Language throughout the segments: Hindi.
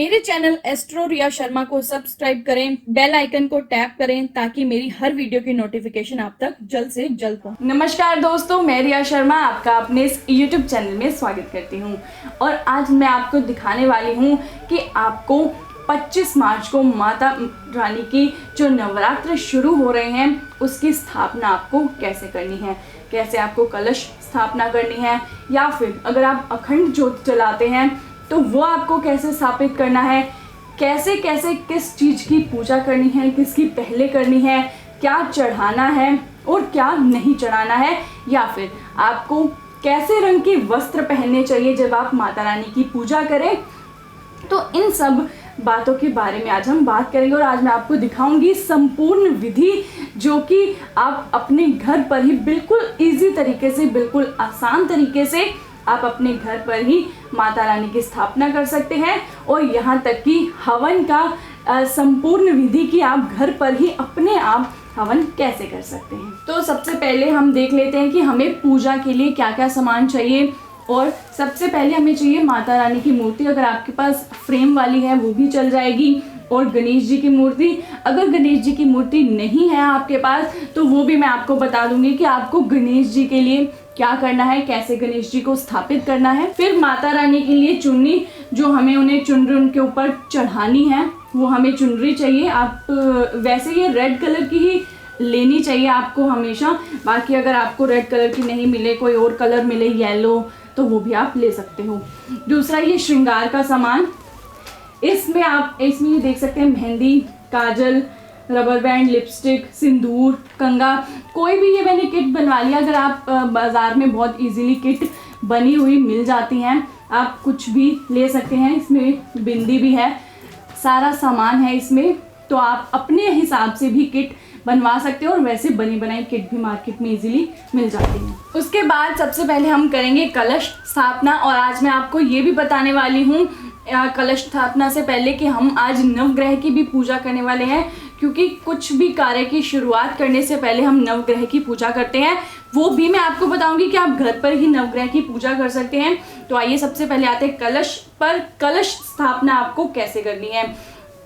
मेरे चैनल एस्ट्रो रिया शर्मा को सब्सक्राइब करें, बेल आइकन को टैप करें ताकि मेरी हर वीडियो की नोटिफिकेशन आप तक जल्द से जल्द पहुंचे। नमस्कार दोस्तों, मैं रिया शर्मा आपका अपने इस YouTube चैनल में स्वागत करती हूं और आज मैं आपको दिखाने वाली हूं कि आपको 25 मार्च को माता रानी की जो नवरात्र शुरू हो रहे हैं उसकी स्थापना आपको कैसे करनी है, कैसे आपको कलश स्थापना करनी है, या फिर अगर आप अखंड ज्योत जलाते हैं तो वो आपको कैसे स्थापित करना है, कैसे कैसे किस चीज़ की पूजा करनी है, किसकी पहले करनी है, क्या चढ़ाना है और क्या नहीं चढ़ाना है, या फिर आपको कैसे रंग के वस्त्र पहनने चाहिए जब आप माता रानी की पूजा करें। तो इन सब बातों के बारे में आज हम बात करेंगे और आज मैं आपको दिखाऊंगी संपूर्ण विधि जो कि आप अपने घर पर ही बिल्कुल इजी तरीके से, बिल्कुल आसान तरीके से आप अपने घर पर ही माता रानी की स्थापना कर सकते हैं। और यहाँ तक कि हवन का संपूर्ण विधि की आप घर पर ही अपने आप हवन कैसे कर सकते हैं। तो सबसे पहले हम देख लेते हैं कि हमें पूजा के लिए क्या क्या सामान चाहिए। और सबसे पहले हमें चाहिए माता रानी की मूर्ति, अगर आपके पास फ्रेम वाली है वो भी चल जाएगी, और गणेश जी की मूर्ति। अगर गणेश जी की मूर्ति नहीं है आपके पास तो वो भी मैं आपको बता दूंगी कि आपको गणेश जी के लिए क्या करना है, कैसे गणेश जी को स्थापित करना है। फिर माता रानी के लिए चुन्नी, जो हमें उन्हें चुनरी उनके ऊपर चढ़ानी है, वो हमें चुनरी चाहिए। आप वैसे ये रेड कलर की ही लेनी चाहिए आपको हमेशा, बाकी अगर आपको रेड कलर की नहीं मिले, कोई और कलर मिले येलो, तो वो भी आप ले सकते हो। दूसरा, ये श्रृंगार का सामान, इसमें ये देख सकते हैं मेहंदी, काजल, रबर बैंड, लिपस्टिक, सिंदूर, कंगा, कोई भी ये मैंने किट बनवा लिया। अगर आप बाज़ार में बहुत इजीली किट बनी हुई मिल जाती हैं, आप कुछ भी ले सकते हैं। इसमें बिंदी भी है, सारा सामान है इसमें, तो आप अपने हिसाब से भी किट बनवा सकते हो और वैसे बनी बनाई किट भी मार्केट में इजीली मिल जाती है। उसके बाद सबसे पहले हम करेंगे कलश स्थापना, और आज मैं आपको ये भी बताने वाली हूँ कलश स्थापना से पहले कि हम आज नवग्रह की भी पूजा करने वाले हैं, क्योंकि कुछ भी कार्य की शुरुआत करने से पहले हम नवग्रह की पूजा करते हैं। वो भी मैं आपको बताऊंगी कि आप घर पर ही नवग्रह की पूजा कर सकते हैं। तो आइए सबसे पहले आते हैं कलश पर। कलश स्थापना आपको कैसे करनी है।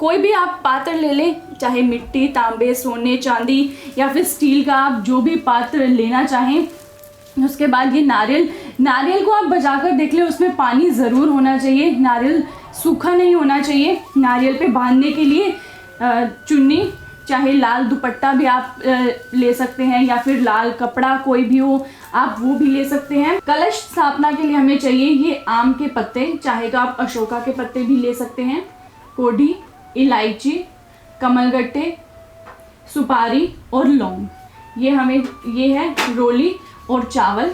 कोई भी आप पात्र ले लें, चाहे मिट्टी, तांबे, सोने, चांदी या फिर स्टील का, आप जो भी पात्र लेना चाहें। उसके बाद ये नारियल को आप बजाकर देख ले, उसमें पानी ज़रूर होना चाहिए, नारियल सूखा नहीं होना चाहिए। नारियल पे बांधने के लिए चुन्नी, चाहे लाल दुपट्टा भी आप ले सकते हैं, या फिर लाल कपड़ा कोई भी हो आप वो भी ले सकते हैं। कलश स्थापना के लिए हमें चाहिए ये आम के पत्ते, चाहे तो आप अशोका के पत्ते भी ले सकते हैं, कोडी, इलायची, कमलगट्टे, सुपारी और लौंग। ये है रोली और चावल।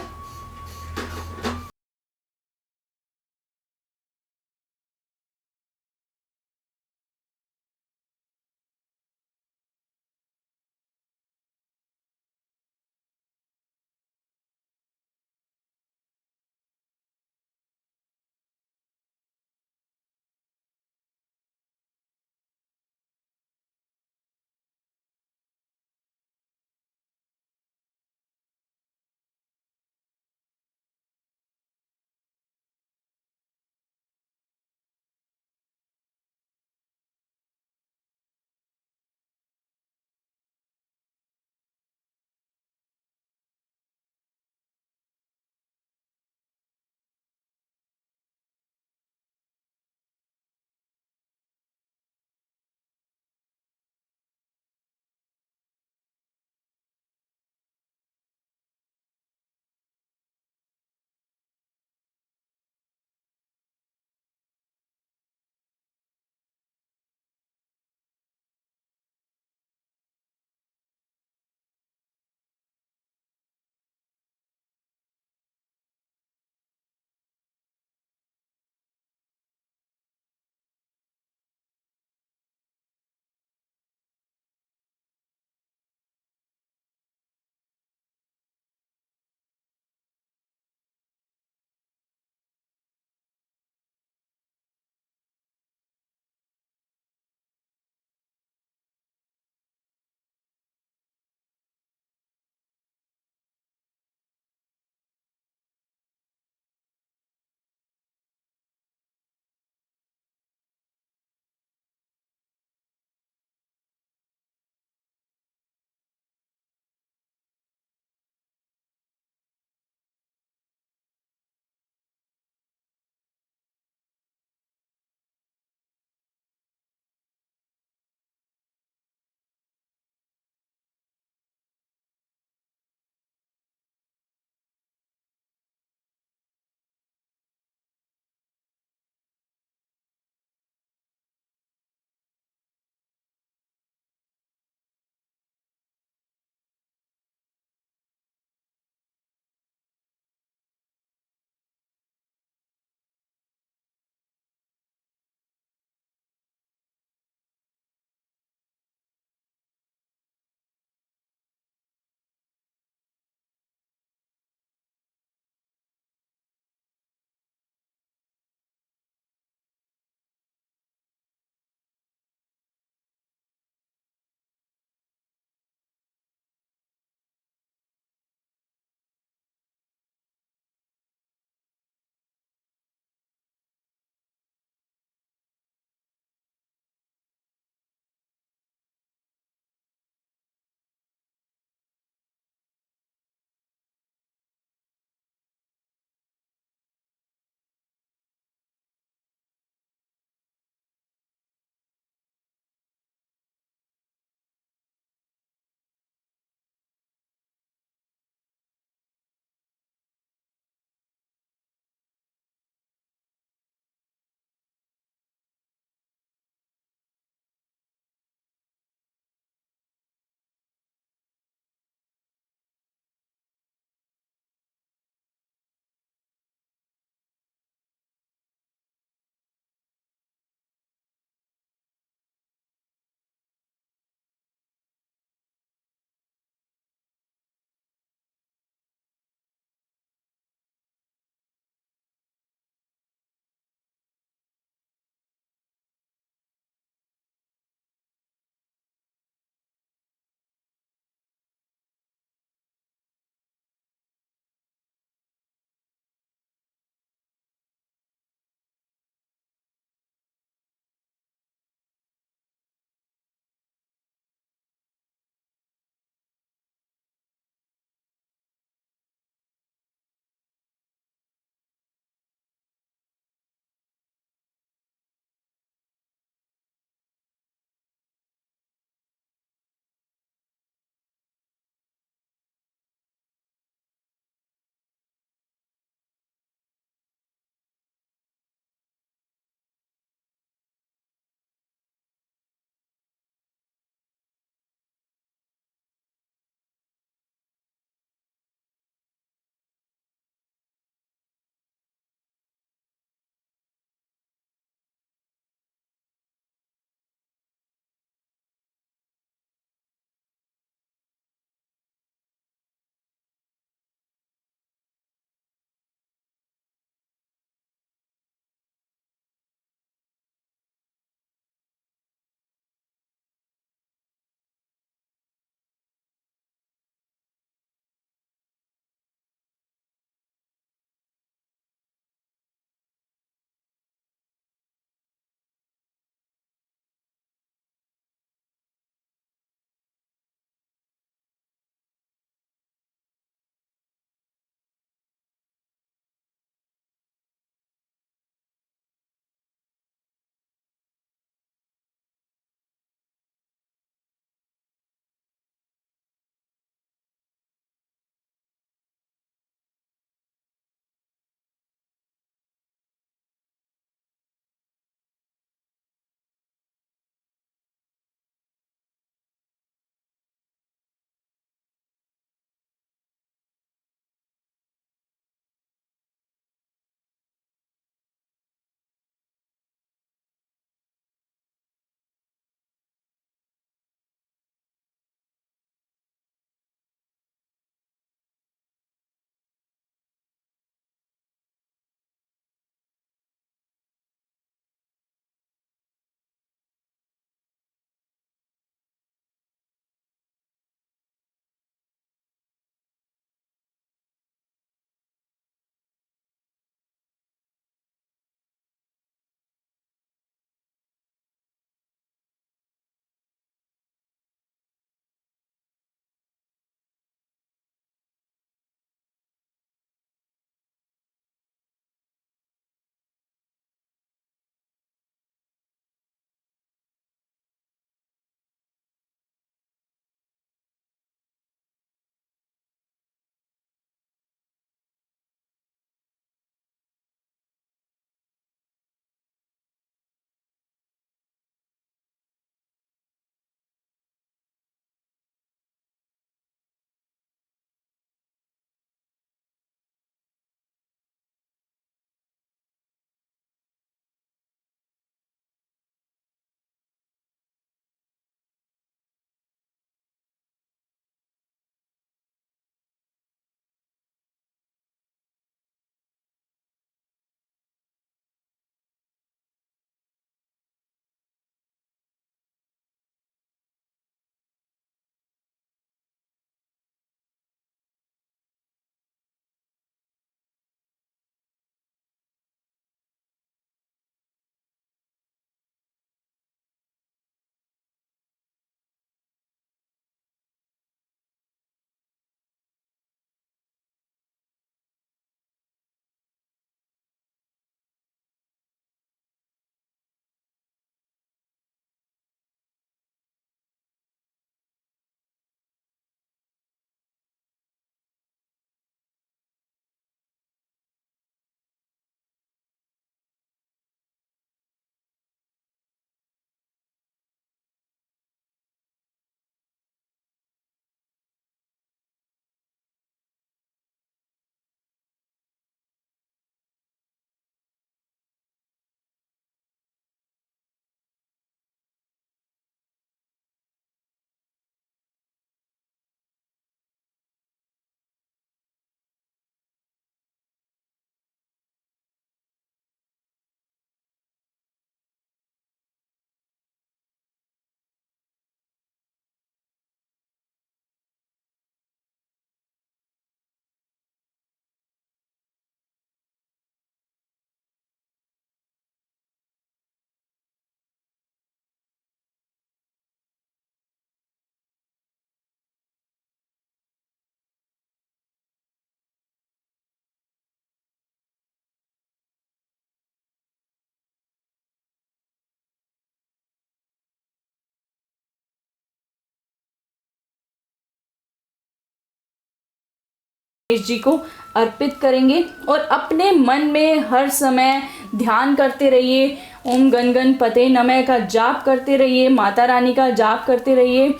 गणेश जी को अर्पित करेंगे और अपने मन में हर समय ध्यान करते रहिए। ओम गण गणपते नमः का जाप करते रहिए, माता रानी का जाप करते रहिए।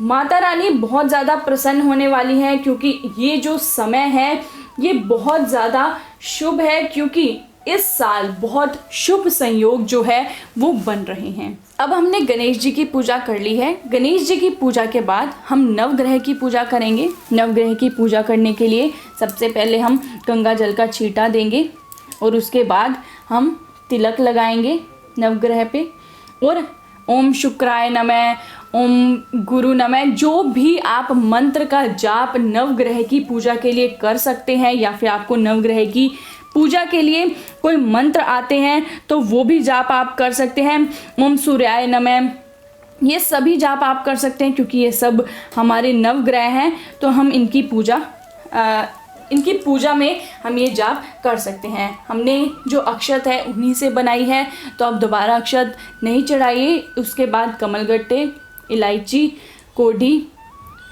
माता रानी बहुत ज़्यादा प्रसन्न होने वाली है, क्योंकि ये जो समय है ये बहुत ज़्यादा शुभ है, क्योंकि इस साल बहुत शुभ संयोग जो है वो बन रहे हैं। अब हमने गणेश जी की पूजा कर ली है। गणेश जी की पूजा के बाद हम नवग्रह की पूजा करेंगे। नवग्रह की पूजा करने के लिए सबसे पहले हम गंगा जल का छींटा देंगे और उसके बाद हम तिलक लगाएंगे नवग्रह पे और ओम शुक्राय नमः, ओम गुरु नमः, जो भी आप मंत्र का जाप नवग्रह की पूजा के लिए कर सकते हैं, या फिर आपको नवग्रह की पूजा के लिए कोई मंत्र आते हैं तो वो भी जाप आप कर सकते हैं। ओम सूर्याय नमः, ये सभी जाप आप कर सकते हैं, क्योंकि ये सब हमारे नवग्रह हैं, तो हम इनकी पूजा में हम ये जाप कर सकते हैं। हमने जो अक्षत है उन्हीं से बनाई है, तो आप दोबारा अक्षत नहीं चढ़ाइए। उसके बाद कमलगट्टे, इलायची, कोढ़ी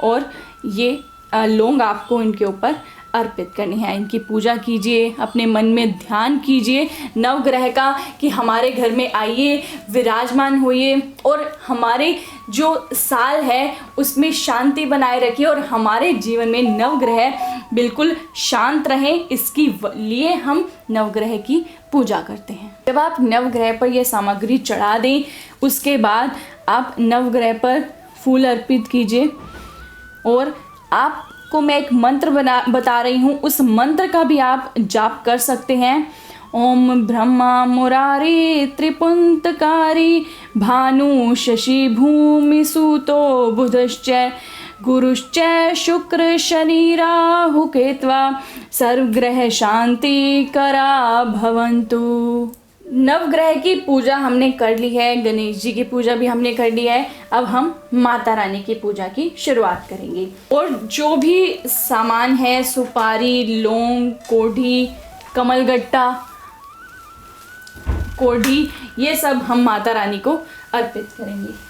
और ये लौंग आपको इनके ऊपर अर्पित करनी है। इनकी पूजा कीजिए, अपने मन में ध्यान कीजिए नवग्रह का कि हमारे घर में आइए, विराजमान होइए और हमारे जो साल है उसमें शांति बनाए रखिए और हमारे जीवन में नवग्रह बिल्कुल शांत रहें। इसके लिए हम नवग्रह की पूजा करते हैं। जब आप नवग्रह पर यह सामग्री चढ़ा दें, उसके बाद आप नवग्रह पर फूल अर्पित कीजिए और आपको मैं एक मंत्र बता रही हूँ, उस मंत्र का भी आप जाप कर सकते हैं। ओम ब्रह्मा मुरारी त्रिपुंतकारी भानु शशि भूमि सूतो बुधश्च गुरुश्च शुक्र शनि राहु केत्वा सर्वग्रह शांति करा भवन्तु। नवग्रह की पूजा हमने कर ली है, गणेश जी की पूजा भी हमने कर ली है। अब हम माता रानी की पूजा की शुरुआत करेंगे और जो भी सामान है, सुपारी, लौंग, कोढ़ी, कमलगट्टा, कोढ़ी, ये सब हम माता रानी को अर्पित करेंगे।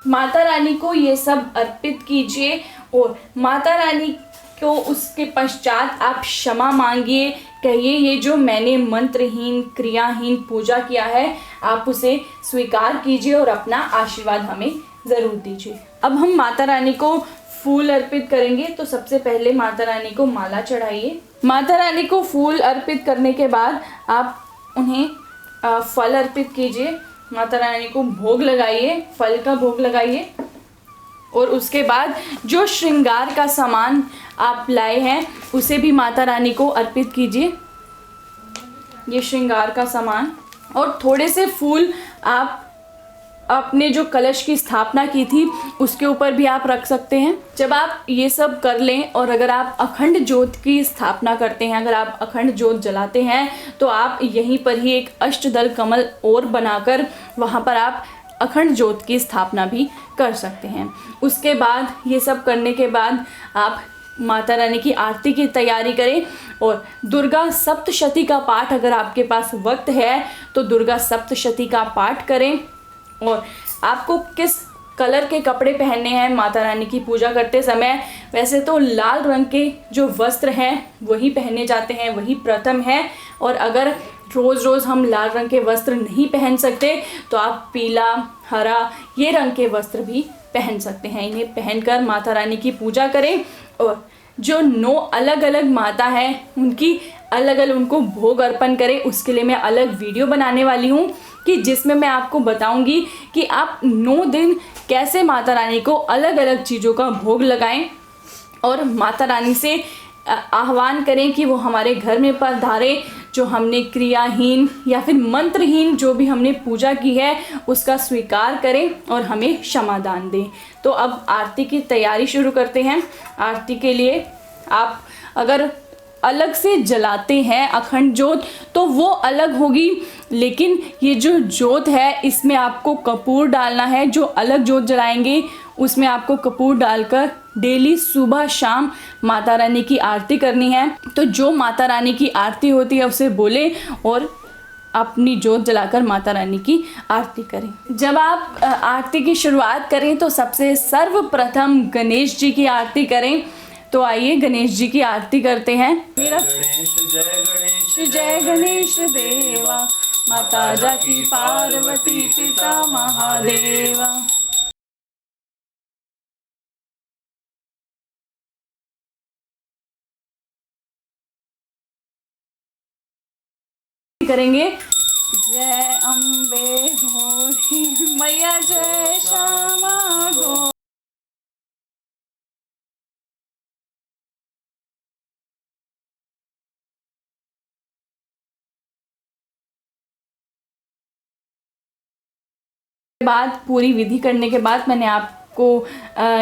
माता रानी को ये सब अर्पित कीजिए और माता रानी को उसके पश्चात आप क्षमा मांगिए। कहिए ये जो मैंने मंत्रहीन क्रियाहीन पूजा किया है आप उसे स्वीकार कीजिए और अपना आशीर्वाद हमें ज़रूर दीजिए। अब हम माता रानी को फूल अर्पित करेंगे, तो सबसे पहले माता रानी को माला चढ़ाइए। माता रानी को फूल अर्पित करने के बाद आप उन्हें फल अर्पित कीजिए। माता रानी को भोग लगाइए, फल का भोग लगाइए और उसके बाद जो श्रृंगार का सामान आप लाए हैं उसे भी माता रानी को अर्पित कीजिए। ये श्रृंगार का सामान और थोड़े से फूल आप अपने जो कलश की स्थापना की थी उसके ऊपर भी आप रख सकते हैं। जब आप ये सब कर लें और अगर आप अखंड ज्योत की स्थापना करते हैं, अगर आप अखंड ज्योत जलाते हैं, तो आप यहीं पर ही एक अष्टदल कमल और बनाकर वहाँ पर आप अखंड ज्योत की स्थापना भी कर सकते हैं। उसके बाद ये सब करने के बाद आप माता रानी की आरती की तैयारी करें और दुर्गा सप्तशती का पाठ, अगर आपके पास वक्त है तो दुर्गा सप्तशती का पाठ करें। और आपको किस कलर के कपड़े पहनने हैं माता रानी की पूजा करते समय, वैसे तो लाल रंग के जो वस्त्र हैं वही पहने जाते हैं, वही प्रथम है। और अगर रोज़ रोज़ हम लाल रंग के वस्त्र नहीं पहन सकते तो आप पीला, हरा, ये रंग के वस्त्र भी पहन सकते हैं। इन्हें पहनकर माता रानी की पूजा करें और जो 9 अलग अलग माता हैं उनकी अलग अलग उनको भोग अर्पण करें। उसके लिए मैं अलग वीडियो बनाने वाली हूँ कि जिसमें मैं आपको बताऊंगी कि आप 9 दिन कैसे माता रानी को अलग अलग चीज़ों का भोग लगाएं और माता रानी से आह्वान करें कि वो हमारे घर में पधारे। जो हमने क्रियाहीन या फिर मंत्रहीन जो भी हमने पूजा की है उसका स्वीकार करें और हमें क्षमादान दें। तो अब आरती की तैयारी शुरू करते हैं। आरती के लिए आप अगर अलग से जलाते हैं अखंड ज्योत तो वो अलग होगी, लेकिन ये जो ज्योत है इसमें आपको कपूर डालना है। जो अलग ज्योत जलाएंगे उसमें आपको कपूर डालकर डेली सुबह शाम माता रानी की आरती करनी है। तो जो माता रानी की आरती होती है उसे बोले और अपनी जोत जलाकर माता रानी की आरती करें। जब आप आरती की शुरुआत करें तो सबसे सर्वप्रथम गणेश जी की आरती करें। तो आइए गणेश जी की आरती करते हैं। जय गणेश देवा, माता जाकी पार्वती, पिता महादेवा। करेंगे जय अम्बे गौरी मैया, जय श्यामा गो। बाद पूरी विधि करने के बाद मैंने आपको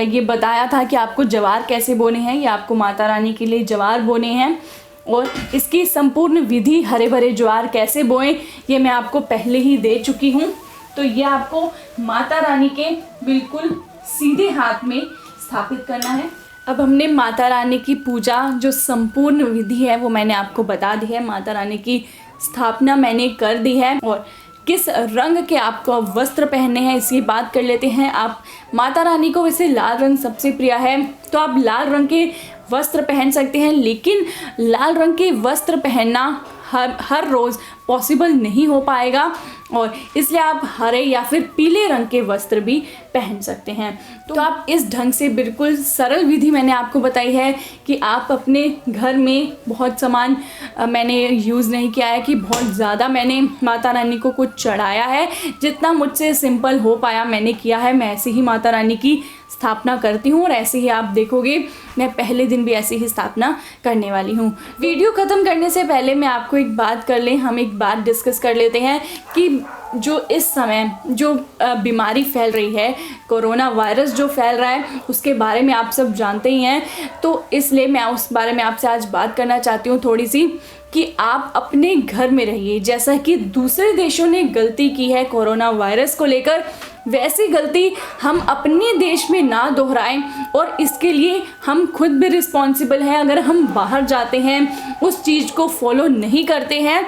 ये बताया था कि आपको जवार कैसे बोने हैं। ये आपको माता रानी के लिए जवार बोने हैं और इसकी संपूर्ण विधि हरे भरे ज्वार कैसे बोएं ये मैं आपको पहले ही दे चुकी हूँ। तो ये आपको माता रानी के बिल्कुल सीधे हाथ में स्थापित करना है। अब हमने माता रानी की पूजा जो संपूर्ण विधि है वो मैंने आपको बता दी है। माता रानी की स्थापना मैंने कर दी है और किस रंग के आपको वस्त्र पहनने हैं इसकी बात कर लेते हैं। आप माता रानी को वैसे लाल रंग सबसे प्रिय है तो आप लाल रंग के वस्त्र पहन सकते हैं, लेकिन लाल रंग के वस्त्र पहनना हर रोज़ पॉसिबल नहीं हो पाएगा और इसलिए आप हरे या फिर पीले रंग के वस्त्र भी पहन सकते हैं। तो आप इस ढंग से बिल्कुल सरल विधि मैंने आपको बताई है कि आप अपने घर में बहुत सामान मैंने यूज़ नहीं किया है कि बहुत ज़्यादा मैंने माता रानी को कुछ चढ़ाया है। जितना मुझसे सिंपल हो पाया मैंने किया है। मैं ऐसे ही माता रानी की स्थापना करती हूँ और ऐसे ही आप देखोगे मैं पहले दिन भी ऐसे ही स्थापना करने वाली हूँ। वीडियो ख़त्म करने से पहले मैं आपको एक बात कर लें, हम एक बात डिस्कस कर लेते हैं कि जो इस समय जो बीमारी फैल रही है, कोरोना वायरस जो फैल रहा है उसके बारे में आप सब जानते ही हैं। तो इसलिए मैं उस बारे में आपसे आज बात करना चाहती हूँ थोड़ी सी कि आप अपने घर में रहिए। जैसा कि दूसरे देशों ने गलती की है कोरोना वायरस को लेकर, वैसी गलती हम अपने देश में ना दोहराएं और इसके लिए हम खुद भी रिस्पॉन्सिबल हैं। अगर हम बाहर जाते हैं उस चीज़ को फॉलो नहीं करते हैं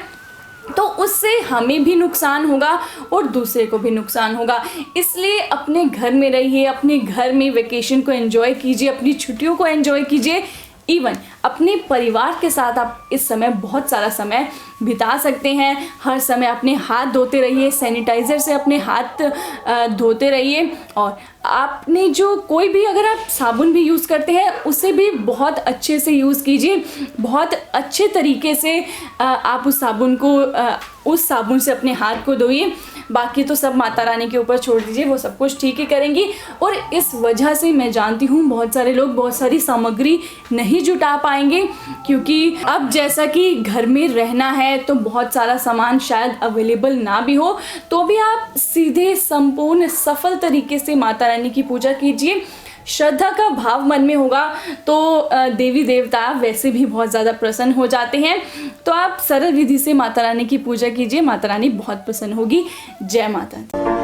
तो उससे हमें भी नुकसान होगा और दूसरे को भी नुकसान होगा। इसलिए अपने घर में रहिए, अपने घर में वेकेशन को एंजॉय कीजिए, अपनी छुट्टियों को एंजॉय कीजिए। इवन अपने परिवार के साथ आप इस समय बहुत सारा समय बिता सकते हैं। हर समय अपने हाथ धोते रहिए, सैनिटाइज़र से अपने हाथ धोते रहिए और आपने जो कोई भी अगर आप साबुन भी यूज़ करते हैं उसे भी बहुत अच्छे से यूज़ कीजिए। बहुत अच्छे तरीके से आप उस साबुन से अपने हाथ को धोइए। बाकी तो सब माता रानी के ऊपर छोड़ दीजिए, वो सब कुछ ठीक ही करेंगी। और इस वजह से मैं जानती हूँ बहुत सारे लोग बहुत सारी सामग्री नहीं जुटा पाएंगे क्योंकि अब जैसा कि घर में रहना है तो बहुत सारा सामान शायद अवेलेबल ना भी हो, तो भी आप सीधे संपूर्ण सफल तरीके से माता रानी की पूजा कीजिए। श्रद्धा का भाव मन में होगा तो देवी देवता वैसे भी बहुत ज़्यादा प्रसन्न हो जाते हैं। तो आप सरल विधि से माता रानी की पूजा कीजिए, माता रानी बहुत प्रसन्न होगी। जय माता दी।